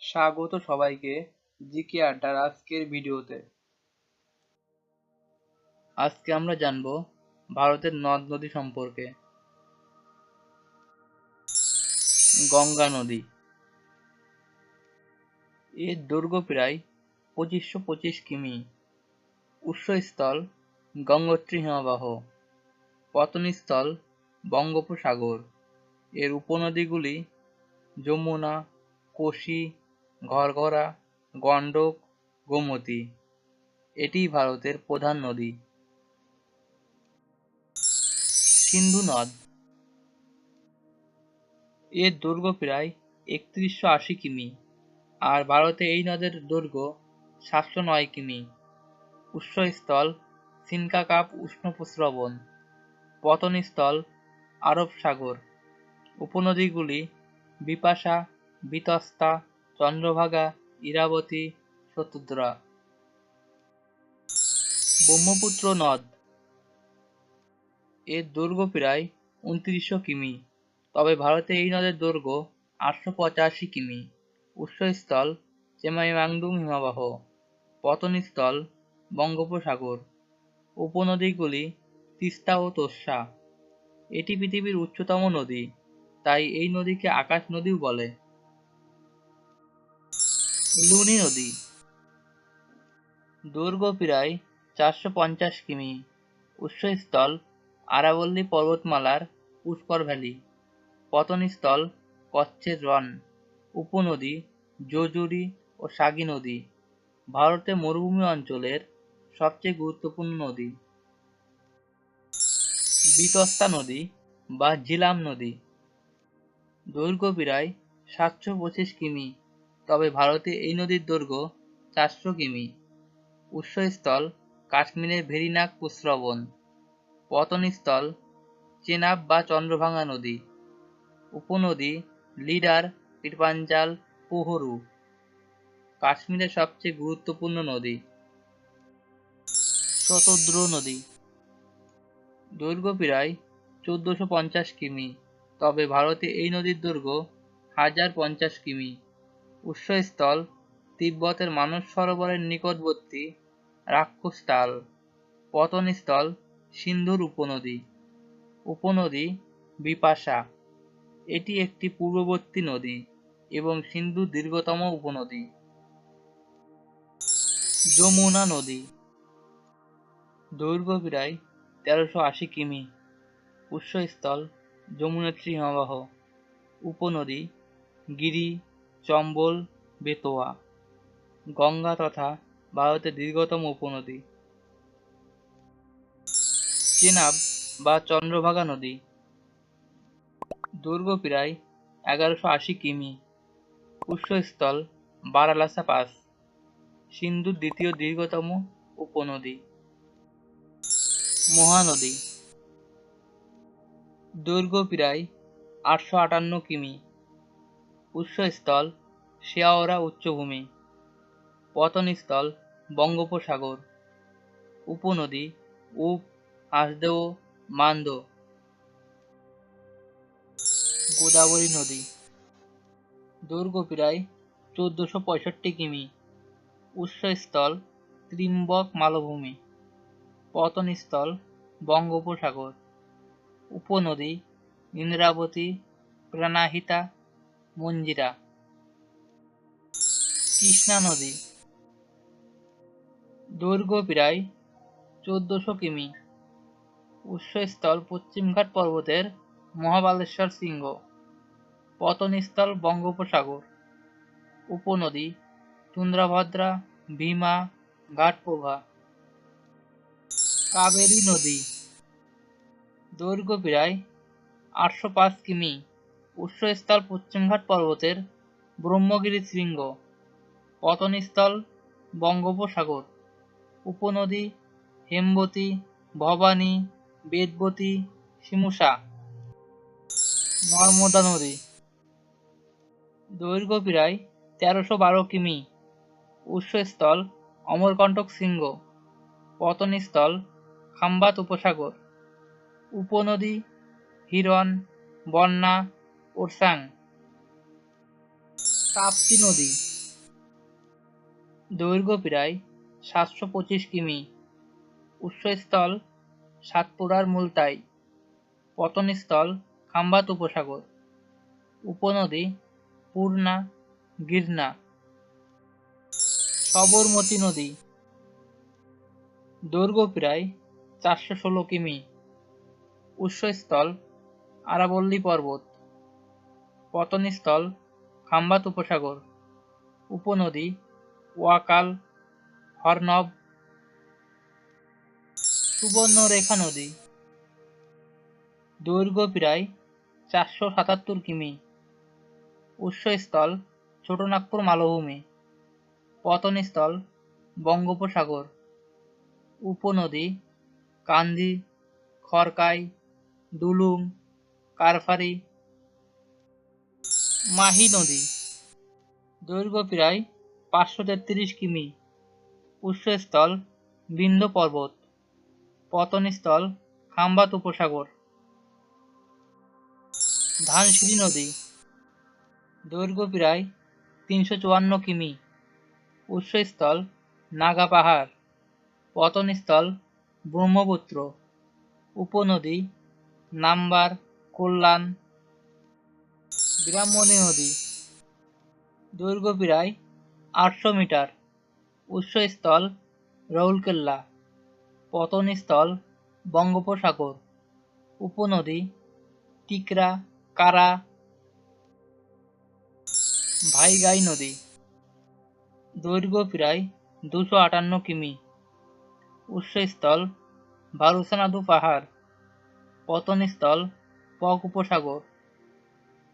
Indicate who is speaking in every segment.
Speaker 1: স্বাগত সবাইকে জিকে আড্ডার আজকের ভিডিওতে। আজকে আমরা জানব ভারতের নদ নদী সম্পর্কে। গঙ্গা নদী। এর দৈর্ঘ্য প্রায় 2525 কিমি। উৎসস্থল গঙ্গোত্রী হিমবাহ। পতনস্থল বঙ্গোপসাগর। এর উপনদীগুলি যমুনা, কোশি, ঘরঘরা, গণ্ডক, গোমতী। এটি ভারতের প্রধান নদী। সিন্ধু নদ। এর দৈর্ঘ্য প্রায় 3180 কিমি আর ভারতে এই নদের দৈর্ঘ্য 709 কিমি। উৎসস্থল সিনকাকাপ উষ্ণপ্রস্রবণ। পতনস্থল আরব সাগর। উপনদীগুলি বিপাশা, বিতস্তা, চন্দ্রভাগা, ইরাবতী, শতদ্রা। ব্রহ্মপুত্র নদ। এর দৈর্ঘ্য প্রায় 2900 কিমি, তবে ভারতে এই নদের দৈর্ঘ্য 885 কিমি। উৎসস্থল চেমাইমাংদুং হিমবাহ। পতনস্থল বঙ্গোপসাগর। উপনদীগুলি তিস্তা ও তোর্ষা। এটি পৃথিবীর উচ্চতম নদী, তাই এই নদীকে আকাশ নদীও বলে। লুনি নদী। দৈর্ঘ্য প্রায় 450 কিমি। উৎসস্থল আরাবল্লী পর্বতমালার পুষ্কর ভ্যালি। পতনস্থল কচ্ছের রন। উপনদী যোজুরি ও সাগি নদী। ভারতের মরুভূমি অঞ্চলের সবচেয়ে গুরুত্বপূর্ণ নদী। বিতস্তা নদী বা ঝিলাম নদী। দৈর্ঘ্য প্রায় 725 কিমি, তবে ভারতে এই নদীর দৈর্ঘ্য 400 কিমি। উৎসস্থল কাশ্মীরের ভেরিনাগ প্রস্রবণ। পতনস্থল চেনাব বা চন্দ্রভাঙা নদী। উপনদী লিডার, পীরপাঞ্জাল, পোহরু। কাশ্মীরের সবচেয়ে গুরুত্বপূর্ণ নদী। শতদ্রু নদী। দৈর্ঘ্য প্রায় 1450 কিমি, তবে ভারতে এই নদীর দৈর্ঘ্য 1050 কিমি। উৎসস্থল তিব্বতের মানস সরোবরের নিকটবর্তী রাক্ষসতাল। পতনস্থল সিন্ধুর উপনদী। উপনদী বিপাশা। এটি একটি পূর্ববর্তী নদী এবং সিন্ধুর দীর্ঘতম উপনদী। যমুনা নদী। দৈর্ঘ্য প্রায় 1380 কিমি। উৎসস্থল যমুনেত্রী হিমবাহ। উপনদী গিরি, চম্বল, বেতোয়া। গঙ্গা তথা ভারতের দীর্ঘতম উপনদী। চেনাব বা চন্দ্রভাগা নদী। দৈর্ঘ্য প্রায় 1180 কিমি। উৎসস্থল বারালাসা পাস। সিন্ধুর দ্বিতীয় দীর্ঘতম উপনদী। মহানদী। দৈর্ঘ্য প্রায় 858 কিমি। উৎসস্থল শেওড়া উচ্চভূমি। পতনস্থল বঙ্গোপসাগর। উপনদী উপ, হাসদেও, মান্দো। গোদাবরী নদী। দৈর্ঘ্য প্রায় 1465 কিমি। উৎসস্থল ত্রিম্বক মালভূমি। পতনস্থল বঙ্গোপসাগর। উপনদী ইন্দ্রাবতী, প্রাণহিতা, মঞ্জিরা। কৃষ্ণা নদী। দৈর্ঘ্য প্রায় 1400 কিমি। উৎসস্থল পশ্চিমঘাট পর্বতের মহাবালেশ্বর শৃঙ্গ। পতনস্থল বঙ্গোপসাগর। উপনদী তুন্দ্রাভদ্রা, ভীমা, ঘাটপ্রভা। কাবেরী নদী। দৈর্ঘ্য প্রায় 805 কিমি। উৎসস্থল পশ্চিমঘাট পর্বতের ব্রহ্মগিরি শৃঙ্গ। পতনস্থল বঙ্গোপসাগর। উপনদী হেমবতী, ভবানী, বেদবতী, শিমুশা। নর্মদা নদী। দৈর্ঘ্য প্রায় 1312 কিমি। উৎসস্থল অমরকণ্টক শৃঙ্গ। পতনস্থল খাম্বাত উপসাগর। উপনদী হিরণ, বন্যা, ওরসাং। তাপ্তি নদী। দৈর্ঘ্য প্রায় ৭২৫ কিমি। উৎসস্থল সাতপুরার মুলতাই। পতনস্থল খাম্বাত উপসাগর। উপনদী পূর্ণা, গিরনা। সবরমতী নদী। দৈর্ঘ্য প্রায় ৪১৬ কিমি। উৎসস্থল আরাবল্লী পর্বত। পতনস্থল খাম্বাত উপসাগর। উপনদী ওয়াকাল, হরনব। সুবর্ণরেখা নদী। দৈর্ঘ্য প্রায় ৪৭৭ কিমি। উৎসস্থল ছোটনাগপুর মালভূমি। পতনস্থল বঙ্গোপসাগর। উপনদী কাঞ্জি, খড়কাই, দুলুং, কারফারি। মাহি নদী। দৈর্ঘ্য প্রায় ৫৩৩ কিমি। উৎসস্থল বিন্ধ্য পর্বত। পতনস্থল খাম্বাত উপসাগর। ধানসিঁড়ি নদী। দৈর্ঘ্য প্রায় ৩৫৪ কিমি। উৎসস্থল নাগা পাহাড়। পতনস্থল ব্রহ্মপুত্র। উপনদী নাম্বার, কল্যাণ। ব্রাহ্মণী নদী। দৈর্ঘ্য প্রায় ৮০০ মিটার। উৎসস্থল রাউরকেলা। পতনস্থল বঙ্গোপসাগর। উপনদী টিকরা, কারা। ভাইগাই নদী। দৈর্ঘ্য প্রায় ২৫৮ কিমি। উৎসস্থল বারুসানাদু পাহাড়। পতনস্থল পক উপসাগর।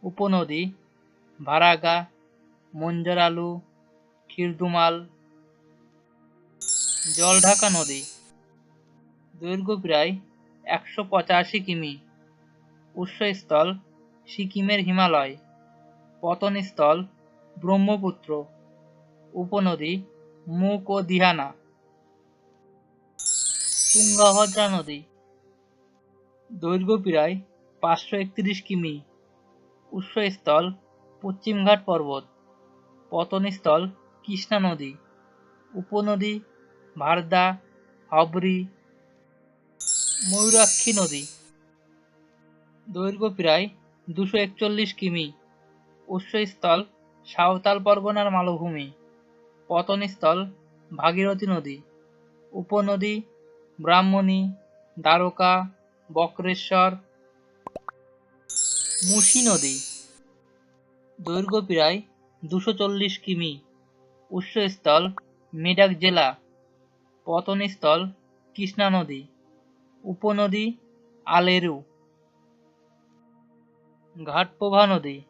Speaker 1: উপনদী ভারাগা, মঞ্জারালু, খিরদুমাল। জলঢাকা নদী। দৈর্ঘ্য প্রায় ১৮৫ কিমি। উৎসস্থল সিকিমের হিমালয়। পতনস্থল ব্রহ্মপুত্র। উপনদী মুক ও দিহানা। তুঙ্গভদ্রা নদী। দৈর্ঘ্য প্রায় ৫৩১ কিমি। উৎসস্থল পশ্চিমঘাট পর্বত। পতনস্থল কৃষ্ণা নদী। উপনদী ভারদা, হবরি। ময়ূরাক্ষী নদী। দৈর্ঘ্য প্রায় ২৪১ কিমি। উৎসস্থল সাঁওতাল পরগনার মালভূমি। পতনস্থল ভাগীরথী নদী। উপনদী ব্রাহ্মণী, দ্বারকা, বক্রেশ্বর। মুসি নদী। দৈর্ঘ্য প্রায় ২৪০ কিমি। উৎসস্থল মেডাক জেলা। পতনস্থল কৃষ্ণা নদী। উপনদী আলেরু। ঘাটপ্রভা নদী।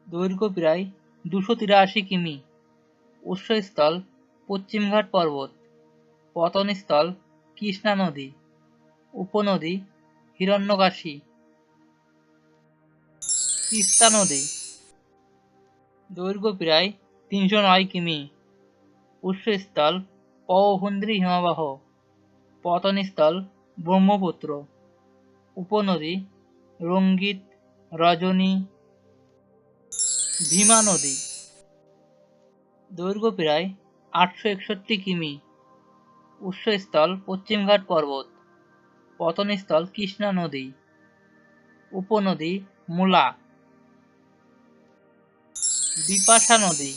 Speaker 1: দৈর্ঘ্য প্রায় ২৮৩ কিমি। উৎসস্থল পশ্চিমঘাট পর্বত। পতনস্থল কৃষ্ণা নদী। উপনদী হিরণ্যকাশী। তিস্তা নদী। দৈর্ঘ্য প্রায় ৩০৯ কিমি। উৎসস্থল পওহুন্দ্রি হিমবাহ। পতনস্থল ব্রহ্মপুত্র। উপনদী রঙ্গিত, রজনী। ভীমা নদী। দৈর্ঘ্য প্রায় ৮৬১ কিমি। উৎসস্থল পশ্চিমঘাট পর্বত। পতনস্থল কৃষ্ণা নদী। উপনদী মুলা। বিপাশা নদী।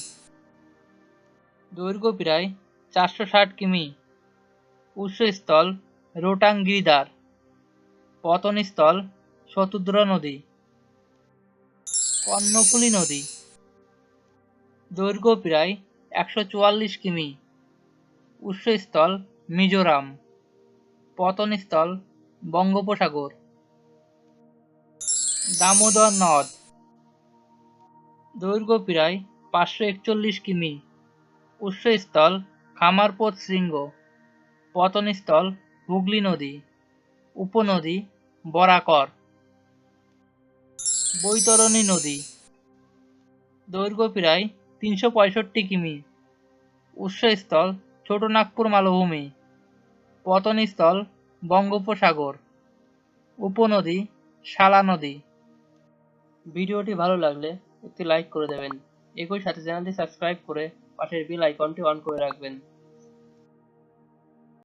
Speaker 1: দৈর্ঘ্য প্রায় ৪৬০ কিমি। উৎসস্থল রোটাং গিরিদার। পতনস্থল শতুদ্রা নদী। কর্ণফুলী নদী। দৈর্ঘ্য প্রায় ১৪৪ কিমি। উৎসস্থল মিজোরাম। পতনস্থল বঙ্গোপসাগর। দামোদর নদ। দৈর্ঘ্য প্রায় ৫৪১ কিমি। উৎসস্থল খামারপোত শৃঙ্গ। পতনস্থল হুগলি নদী। উপনদী বরাকর। বৈতরণী নদী। দৈর্ঘ্য প্রায় ৩৬৫ কিমি। উৎসস্থল ছোটনাগপুর মালভূমি। পতনস্থল বঙ্গোপসাগর। উপনদী শালা নদী। ভিডিওটি ভালো লাগলে একটি লাইক করে দেবেন। একই সাথে চ্যানেলটি সাবস্ক্রাইব করে পাশের বেল আইকনটি অন করে রাখবেন।